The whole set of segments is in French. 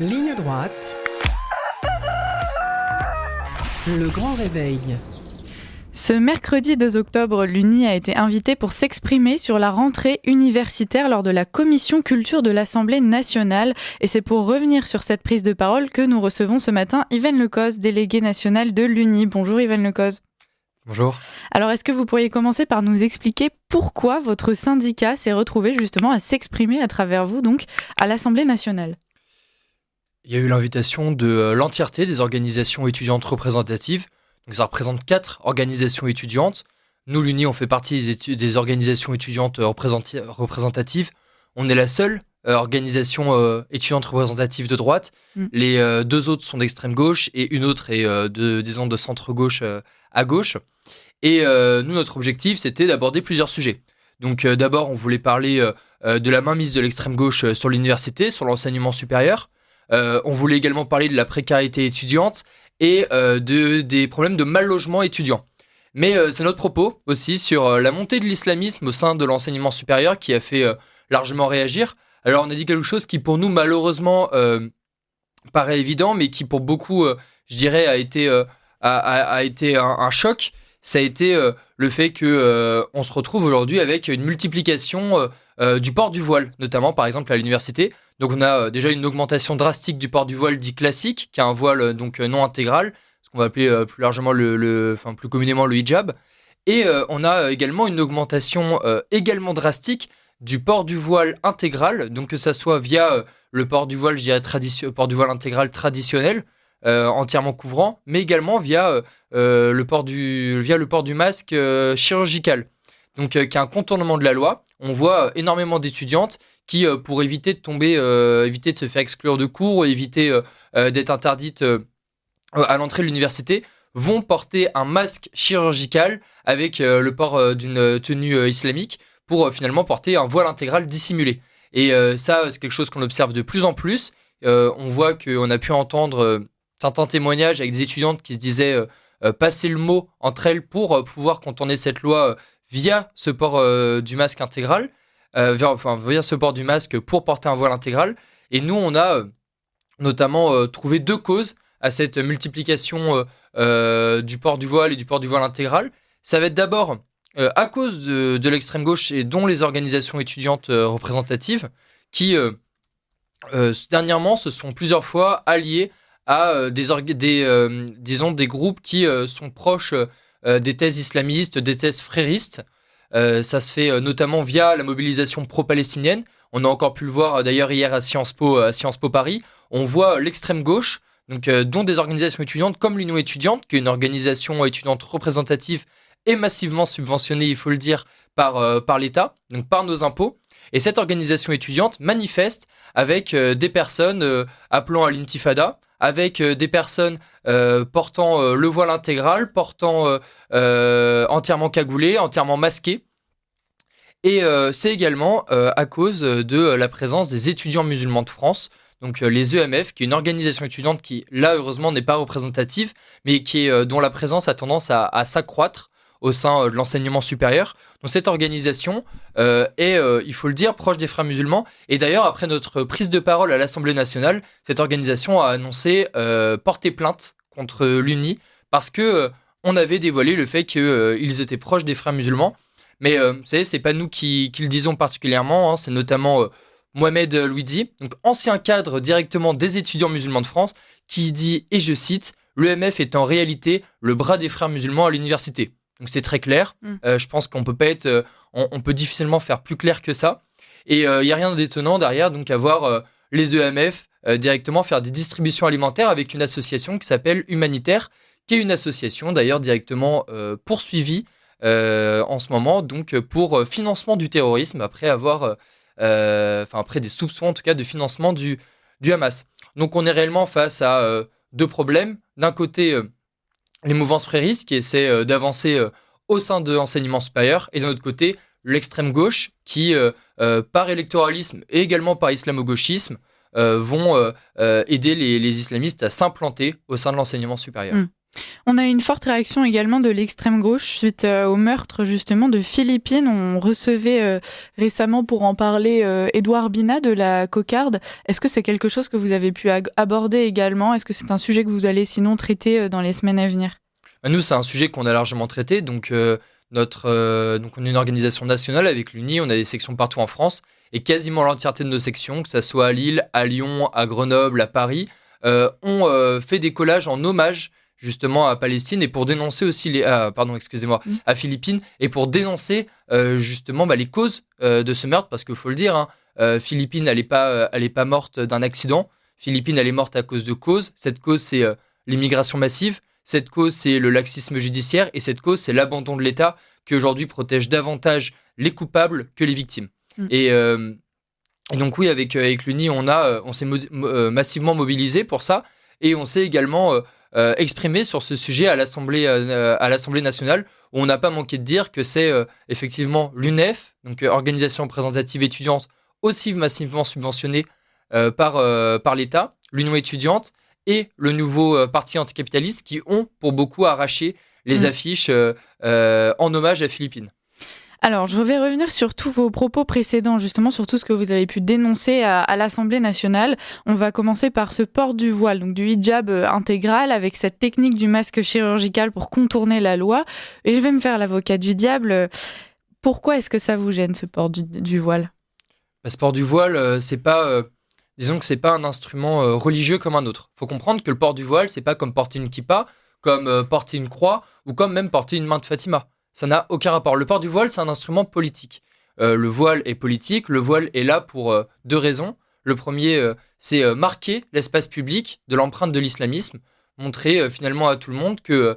Ligne droite. Le grand réveil. Ce mercredi 2 octobre, l'UNI a été invité pour s'exprimer sur la rentrée universitaire lors de la commission culture de l'Assemblée nationale. Et c'est pour revenir sur cette prise de parole que nous recevons ce matin Yvaine Lecoz, déléguée nationale de l'UNI. Bonjour Yvaine Lecoz. Bonjour. Alors, est-ce que vous pourriez commencer par nous expliquer pourquoi votre syndicat s'est retrouvé justement à s'exprimer à travers vous, donc, à l'Assemblée nationale ? Il y a eu l'invitation de l'entièreté des organisations étudiantes représentatives. Donc ça représente 4 organisations étudiantes. Nous, l'UNI, on fait partie des organisations étudiantes représentatives. On est la seule organisation étudiante représentative de droite. Les 2 autres sont d'extrême gauche et une autre est de centre-gauche à gauche. Et nous, notre objectif, c'était d'aborder plusieurs sujets. Donc d'abord, on voulait parler de la mainmise de l'extrême gauche sur l'université, sur l'enseignement supérieur. On voulait également parler de la précarité étudiante et des problèmes de mal logement étudiant. Mais c'est notre propos aussi sur la montée de l'islamisme au sein de l'enseignement supérieur qui a fait largement réagir. Alors on a dit quelque chose qui pour nous malheureusement paraît évident, mais qui pour beaucoup, je dirais, a été un choc. Ça a été le fait qu'on se retrouve aujourd'hui avec une multiplication du port du voile, notamment par exemple à l'université. Donc on a déjà une augmentation drastique du port du voile dit classique, qui est un voile donc non intégral, ce qu'on va appeler plus largement plus communément le hijab. Et on a également une augmentation également drastique du port du voile intégral, donc que ça soit via le port du voile, je dirais port du voile intégral traditionnel, entièrement couvrant, mais également via le port du masque chirurgical. Donc qui est un contournement de la loi. On voit énormément d'étudiantes qui, pour éviter de se faire exclure de cours, éviter d'être interdites à l'entrée de l'université, vont porter un masque chirurgical avec le port d'une tenue islamique pour finalement porter un voile intégral dissimulé. Et ça, c'est quelque chose qu'on observe de plus en plus. On voit qu'on a pu entendre certains témoignages avec des étudiantes qui se disaient passer le mot entre elles pour pouvoir contourner cette loi via ce port du masque intégral. Via ce port du masque pour porter un voile intégral. Et nous, on a notamment trouvé 2 causes à cette multiplication du port du voile et du port du voile intégral. Ça va être d'abord à cause de l'extrême gauche et dont les organisations étudiantes représentatives qui, dernièrement, se sont plusieurs fois alliées à des groupes qui sont proches des thèses islamistes, des thèses fréristes. Ça se fait notamment via la mobilisation pro-palestinienne. On a encore pu le voir d'ailleurs hier à Sciences Po Paris. On voit l'extrême gauche, donc, dont des organisations étudiantes comme l'Union étudiante, qui est une organisation étudiante représentative et massivement subventionnée, il faut le dire, par l'État, donc par nos impôts. Et cette organisation étudiante manifeste avec des personnes appelant à l'intifada, avec des personnes portant le voile intégral, portant entièrement cagoulé, entièrement masqué. Et c'est également à cause de la présence des étudiants musulmans de France, donc les EMF, qui est une organisation étudiante qui, là, heureusement, n'est pas représentative, mais dont la présence a tendance à s'accroître au sein de l'enseignement supérieur. Donc cette organisation est, il faut le dire, proche des frères musulmans. Et d'ailleurs, après notre prise de parole à l'Assemblée nationale, cette organisation a annoncé porter plainte contre l'UNI parce que on avait dévoilé le fait qu'ils étaient proches des frères musulmans. Mais vous savez, c'est pas nous qui le disons particulièrement, hein, c'est notamment Mohamed Louidi, donc ancien cadre directement des étudiants musulmans de France, qui dit, et je cite, « L'EMF est en réalité le bras des frères musulmans à l'université ». Donc c'est très clair. Je pense qu'on peut pas être, on peut difficilement faire plus clair que ça. Et il y a rien d'étonnant derrière, donc à voir les EMF directement faire des distributions alimentaires avec une association qui s'appelle Humanitaire, qui est une association d'ailleurs directement poursuivie en ce moment, donc pour financement du terrorisme après des soupçons en tout cas de financement du Hamas. Donc on est réellement face à 2 problèmes. D'un côté, les mouvances fréristes qui essaient d'avancer au sein de l'enseignement supérieur, et d'un autre côté, l'extrême gauche qui, par électoralisme et également par islamo-gauchisme, vont aider les islamistes à s'implanter au sein de l'enseignement supérieur. On a eu une forte réaction également de l'extrême gauche suite au meurtre justement de Philippine. On recevait récemment pour en parler Édouard Bina de la Cocarde. Est-ce que c'est quelque chose que vous avez pu aborder également ? Est-ce que c'est un sujet que vous allez sinon traiter dans les semaines à venir ? Nous, c'est un sujet qu'on a largement traité. Donc, donc on est une organisation nationale avec l'UNI, on a des sections partout en France, et quasiment l'entièreté de nos sections, que ce soit à Lille, à Lyon, à Grenoble, à Paris, ont fait des collages en hommage justement à Palestine et pour dénoncer aussi à Philippines et pour dénoncer justement les causes de ce meurtre, parce qu'il faut le dire, Philippine, elle est pas morte d'un accident. Philippine, elle est morte à cause de causes. Cette cause, c'est l'immigration massive. Cette cause, c'est le laxisme judiciaire. Et cette cause, c'est l'abandon de l'État qui aujourd'hui protège davantage les coupables que les victimes. Et donc oui, avec l'UNI, on s'est massivement mobilisé pour ça. Et on s'est également exprimé sur ce sujet à l'Assemblée nationale, où on n'a pas manqué de dire que c'est effectivement l'UNEF, donc organisation représentative étudiante, aussi massivement subventionnée par l'État, l'Union étudiante et le nouveau parti anticapitaliste qui ont pour beaucoup arraché les affiches en hommage à Philippine. Alors, je vais revenir sur tous vos propos précédents, justement, sur tout ce que vous avez pu dénoncer à l'Assemblée nationale. On va commencer par ce port du voile, donc du hijab intégral, avec cette technique du masque chirurgical pour contourner la loi. Et je vais me faire l'avocat du diable. Pourquoi est-ce que ça vous gêne, ce port du voile ? Ce port du voile, c'est pas... disons que c'est pas un instrument religieux comme un autre. Il faut comprendre que le port du voile, c'est pas comme porter une kippa, comme porter une croix, ou comme même porter une main de Fatima. Ça n'a aucun rapport. Le port du voile, c'est un instrument politique. Le voile est politique. Le voile est là pour deux raisons. Le premier, c'est marquer l'espace public de l'empreinte de l'islamisme, montrer finalement à tout le monde que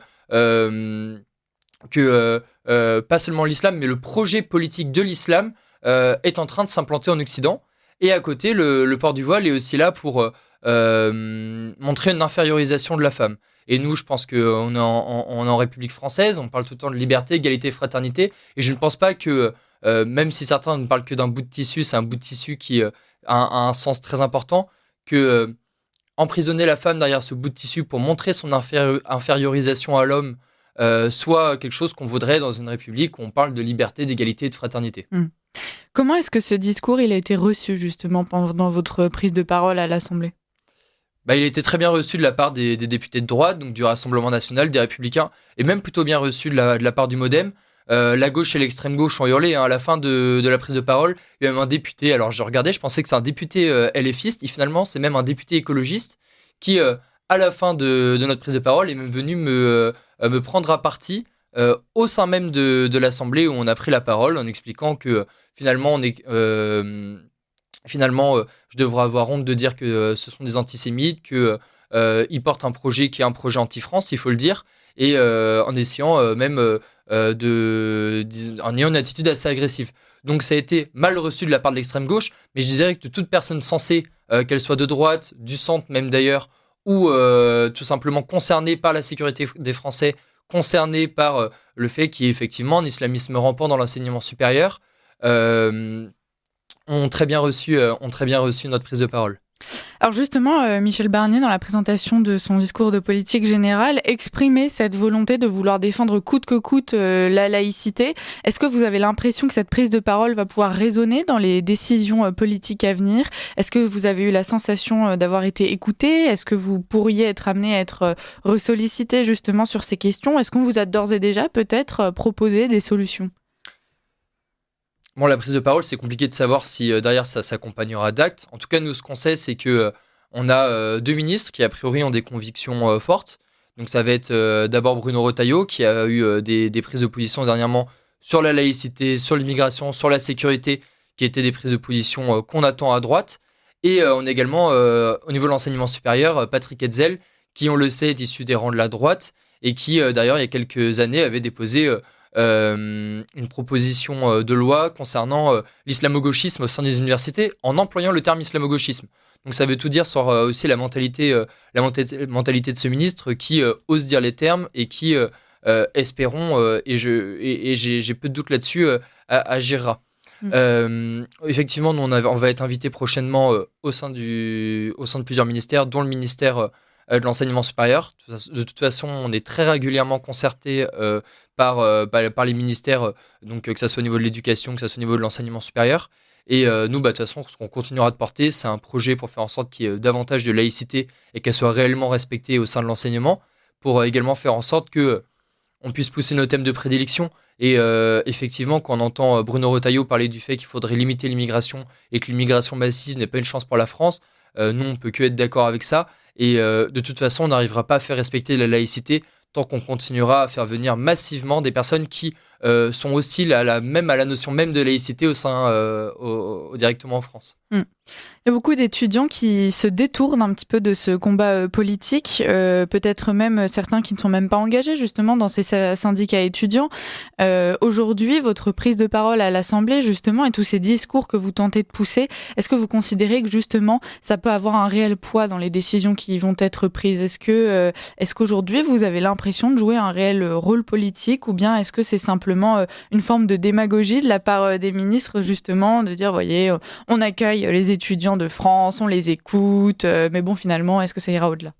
pas seulement l'islam, mais le projet politique de l'islam est en train de s'implanter en Occident. Et à côté, le port du voile est aussi là pour montrer une infériorisation de la femme. Et nous, je pense qu'on est en République française, on parle tout le temps de liberté, égalité, fraternité, et je ne pense pas que, même si certains ne parlent que d'un bout de tissu, c'est un bout de tissu qui a un sens très important, que emprisonner la femme derrière ce bout de tissu pour montrer son infériorisation à l'homme soit quelque chose qu'on voudrait dans une République où on parle de liberté, d'égalité et de fraternité. Comment est-ce que ce discours il a été reçu justement pendant votre prise de parole à l'Assemblée ? Il a été très bien reçu de la part des députés de droite, donc du Rassemblement national, des Républicains, et même plutôt bien reçu de la part du MoDem. La gauche et l'extrême gauche ont hurlé à la fin de la prise de parole. Il y a même un député, alors je regardais, je pensais que c'est un député LFiste, et finalement c'est même un député écologiste qui, à la fin de notre prise de parole, est même venu me prendre à partie au sein même de l'Assemblée où on a pris la parole en expliquant que finalement je devrais avoir honte de dire que ce sont des antisémites, qu'ils portent un projet qui est un projet anti-France, il faut le dire, et en essayant en ayant une attitude assez agressive. Donc ça a été mal reçu de la part de l'extrême gauche, mais je dirais que toute personne censée, qu'elle soit de droite, du centre même d'ailleurs, ou tout simplement concernée par la sécurité des Français, concernée par le fait qu'il y ait effectivement un islamisme rampant dans l'enseignement supérieur, ont très bien reçu notre prise de parole. Alors justement, Michel Barnier, dans la présentation de son discours de politique générale, exprimait cette volonté de vouloir défendre coûte que coûte la laïcité. Est-ce que vous avez l'impression que cette prise de parole va pouvoir résonner dans les décisions politiques à venir ? Est-ce que vous avez eu la sensation d'avoir été écouté ? Est-ce que vous pourriez être amené à être ressollicité justement sur ces questions ? Est-ce qu'on vous a d'ores et déjà peut-être proposé des solutions ? Bon, la prise de parole, c'est compliqué de savoir si derrière ça s'accompagnera d'actes. En tout cas, nous, ce qu'on sait, c'est que on a deux ministres qui, a priori, ont des convictions fortes. Donc, ça va être d'abord Bruno Retailleau, qui a eu des prises de position dernièrement sur la laïcité, sur l'immigration, sur la sécurité, qui étaient des prises de position qu'on attend à droite. Et on a également, au niveau de l'enseignement supérieur, Patrick Hetzel, qui, on le sait, est issu des rangs de la droite et qui, d'ailleurs, il y a quelques années, avait déposé une proposition de loi concernant l'islamo-gauchisme au sein des universités en employant le terme islamo-gauchisme. Donc ça veut tout dire sur aussi la mentalité de ce ministre qui ose dire les termes et qui, espérons, et j'ai peu de doute là-dessus, agira. Effectivement, nous, on va être invités prochainement au sein de plusieurs ministères, dont le ministère de l'enseignement supérieur. De toute façon, on est très régulièrement concerté par les ministères, donc que ce soit au niveau de l'éducation, que ce soit au niveau de l'enseignement supérieur. Et nous, de toute façon, ce qu'on continuera de porter, c'est un projet pour faire en sorte qu'il y ait davantage de laïcité et qu'elle soit réellement respectée au sein de l'enseignement, pour également faire en sorte que on puisse pousser nos thèmes de prédilection. Et effectivement, quand on entend Bruno Retailleau parler du fait qu'il faudrait limiter l'immigration et que l'immigration massive n'est pas une chance pour la France, nous, on peut que être d'accord avec ça. Et de toute façon, on n'arrivera pas à faire respecter la laïcité tant qu'on continuera à faire venir massivement des personnes qui sont hostiles à la notion même de laïcité directement en France. Il y a beaucoup d'étudiants qui se détournent un petit peu de ce combat politique, peut-être même certains qui ne sont même pas engagés justement dans ces syndicats étudiants. Aujourd'hui, votre prise de parole à l'Assemblée justement et tous ces discours que vous tentez de pousser, est-ce que vous considérez que justement ça peut avoir un réel poids dans les décisions qui vont être prises ? Est-ce qu'aujourd'hui vous avez l'impression de jouer un réel rôle politique ou bien est-ce que c'est simplement une forme de démagogie de la part des ministres justement de dire voyez, on accueille les étudiants de France, on les écoute, mais bon, finalement, est-ce que ça ira au-delà ?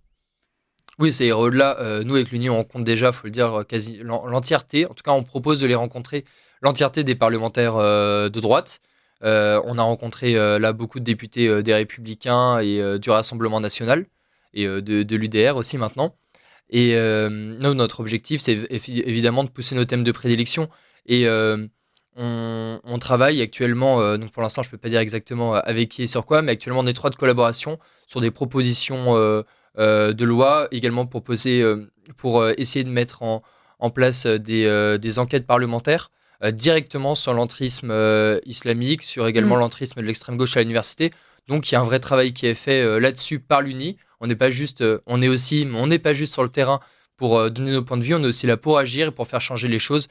Oui, ça ira au-delà. Nous, avec l'Uni, on rencontre déjà, il faut le dire, quasi l'entièreté. En tout cas, on propose de les rencontrer, l'entièreté des parlementaires de droite. On a rencontré là beaucoup de députés des Républicains et du Rassemblement national et de l'UDR aussi maintenant. Et nous, notre objectif, c'est évidemment de pousser nos thèmes de prédilection. Et on travaille actuellement, donc pour l'instant je ne peux pas dire exactement avec qui et sur quoi, mais actuellement en étroite collaboration sur des propositions de loi, également pour essayer de mettre en place des enquêtes parlementaires directement sur l'entrisme islamique, sur également l'entrisme de l'extrême gauche à l'université. Donc il y a un vrai travail qui est fait là-dessus par l'Uni. On n'est pas juste sur le terrain pour donner nos points de vue, on est aussi là pour agir et pour faire changer les choses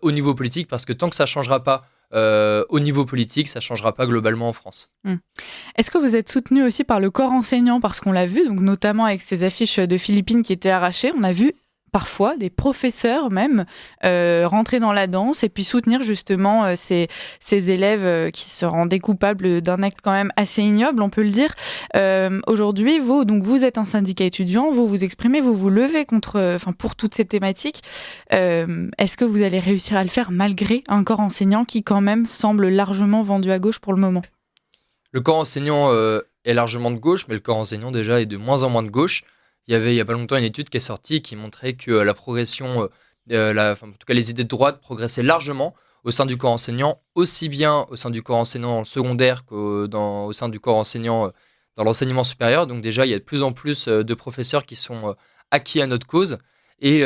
au niveau politique, parce que tant que ça ne changera pas au niveau politique, ça ne changera pas globalement en France. Est-ce que vous êtes soutenu aussi par le corps enseignant ? Parce qu'on l'a vu, donc notamment avec ces affiches de Philippines qui étaient arrachées, on a vu parfois des professeurs même rentrer dans la danse et puis soutenir justement ces élèves qui se rendaient coupables d'un acte quand même assez ignoble, on peut le dire. Aujourd'hui, vous êtes un syndicat étudiant, vous vous exprimez, vous vous levez pour toutes ces thématiques. Est-ce que vous allez réussir à le faire malgré un corps enseignant qui quand même semble largement vendu à gauche pour le moment ? Le corps enseignant est largement de gauche, mais le corps enseignant déjà est de moins en moins de gauche. Il y avait il n'y a pas longtemps une étude qui est sortie qui montrait que la progression, en tout cas les idées de droite progressaient largement au sein du corps enseignant, aussi bien au sein du corps enseignant dans le secondaire qu'au sein du corps enseignant dans l'enseignement supérieur. Donc déjà, il y a de plus en plus de professeurs qui sont acquis à notre cause. Et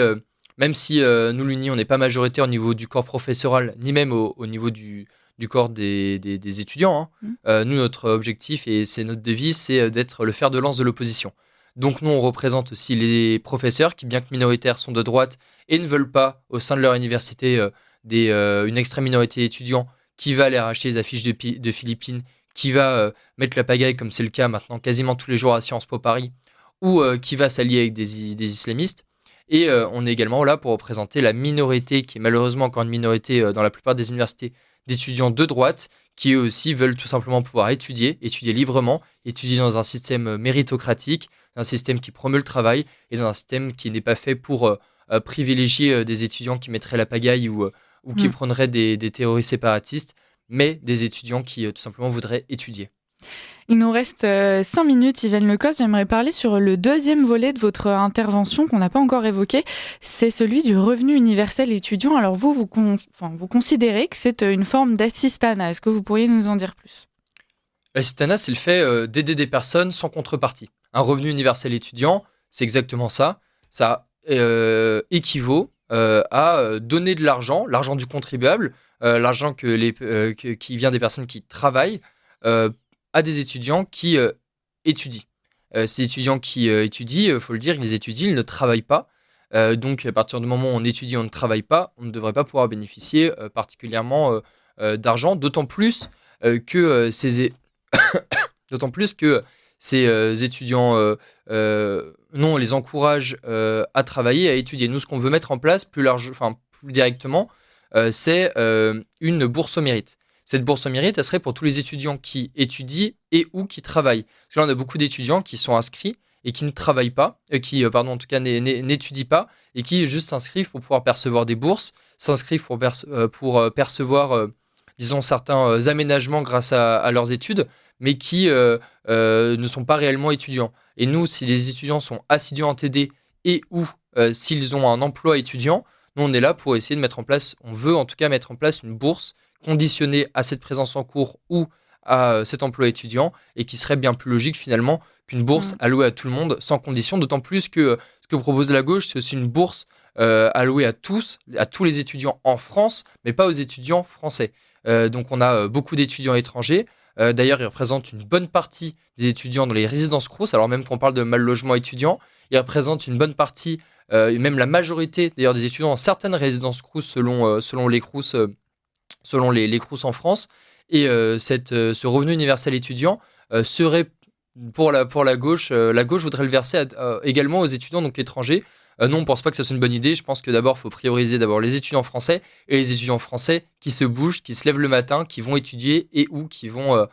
même si nous, l'Uni, on n'est pas majoritaire au niveau du corps professoral, ni même au niveau du corps des étudiants, nous, notre objectif, et c'est notre devise, c'est d'être le fer de lance de l'opposition. Donc nous, on représente aussi les professeurs qui, bien que minoritaires, sont de droite et ne veulent pas, au sein de leur université, une extrême minorité d'étudiants qui va aller arracher les affiches de Philippines, qui va mettre la pagaille, comme c'est le cas maintenant quasiment tous les jours à Sciences Po Paris, ou qui va s'allier avec des islamistes. Et on est également là pour représenter la minorité, qui est malheureusement encore une minorité dans la plupart des universités, d'étudiants de droite, qui eux aussi veulent tout simplement pouvoir étudier librement, étudier dans un système méritocratique, un système qui promeut le travail et dans un système qui n'est pas fait pour privilégier des étudiants qui mettraient la pagaille ou qui prôneraient des théories séparatistes, mais des étudiants qui tout simplement voudraient étudier. Il nous reste 5 minutes, Yvaine Lecoste. J'aimerais parler sur le deuxième volet de votre intervention qu'on n'a pas encore évoqué. C'est celui du revenu universel étudiant. Alors vous considérez que c'est une forme d'assistanat. Est-ce que vous pourriez nous en dire plus ? L'assistanat, c'est le fait d'aider des personnes sans contrepartie. Un revenu universel étudiant, c'est exactement ça. Ça équivaut à donner de l'argent du contribuable, l'argent qui vient des personnes qui travaillent, à des étudiants qui étudient. Ces étudiants qui étudient, il faut le dire, ils étudient, ils ne travaillent pas. Donc, à partir du moment où on étudie, on ne travaille pas, on ne devrait pas pouvoir bénéficier particulièrement d'argent, d'autant plus que ces étudiants, nous, on les encourage à travailler, à étudier. Nous, ce qu'on veut mettre en place plus directement, c'est une bourse au mérite. Cette bourse au mérite, elle serait pour tous les étudiants qui étudient et ou qui travaillent. Parce que là, on a beaucoup d'étudiants qui sont inscrits et qui ne travaillent pas, en tout cas n'étudient pas, et qui juste s'inscrivent pour pouvoir percevoir des bourses, s'inscrivent pour percevoir, disons, certains aménagements grâce à leurs études, mais qui ne sont pas réellement étudiants. Et nous, si les étudiants sont assidus en TD et ou s'ils ont un emploi étudiant, nous, on est là pour essayer de mettre en place, on veut en tout cas mettre en place une bourse conditionnée à cette présence en cours ou à cet emploi étudiant, et qui serait bien plus logique finalement qu'une bourse allouée à tout le monde sans condition, d'autant plus que ce que propose la gauche, c'est aussi une bourse allouée à tous les étudiants en France, mais pas aux étudiants français. Donc on a beaucoup d'étudiants étrangers. D'ailleurs, ils représentent une bonne partie des étudiants dans les résidences Crous, alors même qu'on parle de mal logement étudiant, ils représentent une bonne partie, même la majorité d'ailleurs des étudiants dans certaines résidences Crous selon les Crous, selon les Crous en France. Et ce revenu universel étudiant serait pour la gauche voudrait le verser également aux étudiants donc étrangers. Non, on ne pense pas que ça soit une bonne idée. Je pense que d'abord, il faut prioriser d'abord les étudiants français, et les étudiants français qui se bougent, qui se lèvent le matin, qui vont étudier et ou qui vont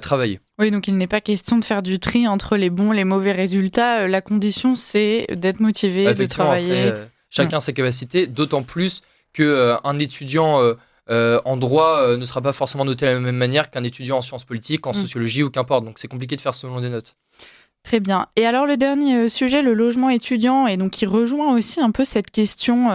travailler. Oui, donc il n'est pas question de faire du tri entre les bons et les mauvais résultats. La condition, c'est d'être motivé, de travailler. Après, chacun ses capacités, d'autant plus qu'un étudiant en droit ne sera pas forcément noté de la même manière qu'un étudiant en sciences politiques, en sociologie ou qu'importe. Donc c'est compliqué de faire selon des notes. Très bien. Et alors le dernier sujet, le logement étudiant, et donc qui rejoint aussi un peu cette question,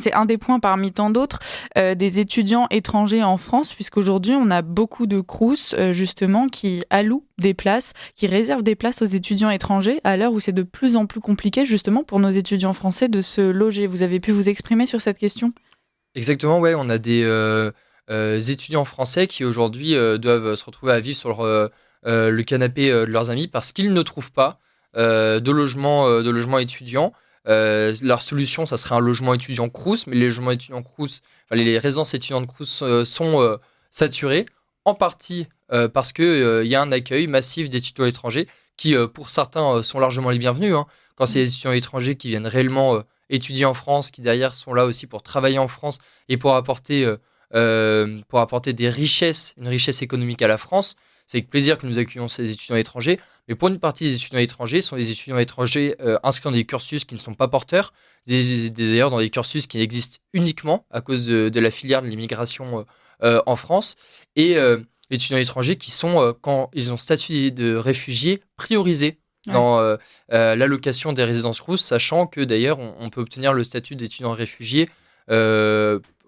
c'est un des points parmi tant d'autres, des étudiants étrangers en France, puisqu'aujourd'hui on a beaucoup de Crous justement qui allouent des places, qui réservent des places aux étudiants étrangers, à l'heure où c'est de plus en plus compliqué justement pour nos étudiants français de se loger. Vous avez pu vous exprimer sur cette question ? Exactement, ouais, on a des étudiants français qui aujourd'hui doivent se retrouver à vivre sur le canapé de leurs amis parce qu'ils ne trouvent pas de logement étudiant. Leur solution, ça serait un logement étudiant Crous, mais les logements étudiants Crous, les résidences étudiantes Crous sont saturées, en partie parce qu'il y a un accueil massif d'étudiants étrangers qui, pour certains, sont largement les bienvenus. Quand c'est des étudiants étrangers qui viennent réellement étudier en France, qui derrière sont là aussi pour travailler en France et pour apporter des richesses, une richesse économique à la France. C'est avec plaisir que nous accueillons ces étudiants étrangers. Mais pour une partie des étudiants étrangers, ce sont des étudiants étrangers inscrits dans des cursus qui ne sont pas porteurs, d'ailleurs dans des cursus qui existent uniquement à cause de la filière de l'immigration en France. Et les étudiants étrangers qui sont, quand ils ont statut de réfugiés, priorisés dans l'allocation des résidences Crous, sachant que d'ailleurs on peut obtenir le statut d'étudiant réfugié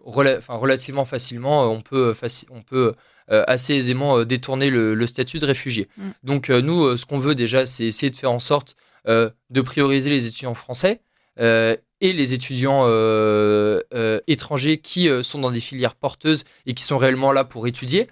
relativement facilement. On peut assez aisément détourner le statut de réfugié. Donc nous, ce qu'on veut déjà, c'est essayer de faire en sorte de prioriser les étudiants français et les étudiants étrangers qui sont dans des filières porteuses et qui sont réellement là pour étudier.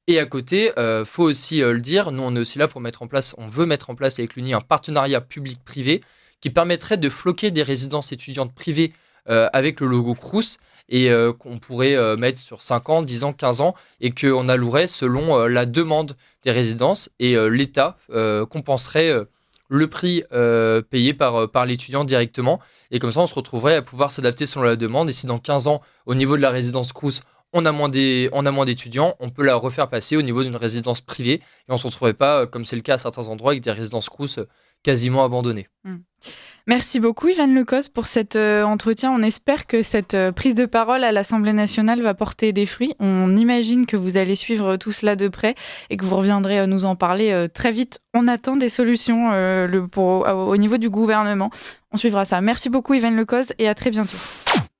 Et à côté, faut aussi le dire, nous on est aussi là pour on veut mettre en place avec l'UNI un partenariat public-privé qui permettrait de floquer des résidences étudiantes privées avec le logo Crous, et qu'on pourrait mettre sur 5 ans, 10 ans, 15 ans, et qu'on allouerait selon la demande des résidences, et l'État compenserait le prix payé par l'étudiant directement, et comme ça on se retrouverait à pouvoir s'adapter selon la demande, et si dans 15 ans, au niveau de la résidence Crous, on a moins d'étudiants, on peut la refaire passer au niveau d'une résidence privée, et on ne se retrouverait pas, comme c'est le cas à certains endroits, avec des résidences Crous quasiment abandonnées. Merci beaucoup Yvan Lecoz pour cet entretien. On espère que cette prise de parole à l'Assemblée nationale va porter des fruits. On imagine que vous allez suivre tout cela de près et que vous reviendrez nous en parler très vite. On attend des solutions au niveau du gouvernement. On suivra ça. Merci beaucoup Yvan Lecoz et à très bientôt.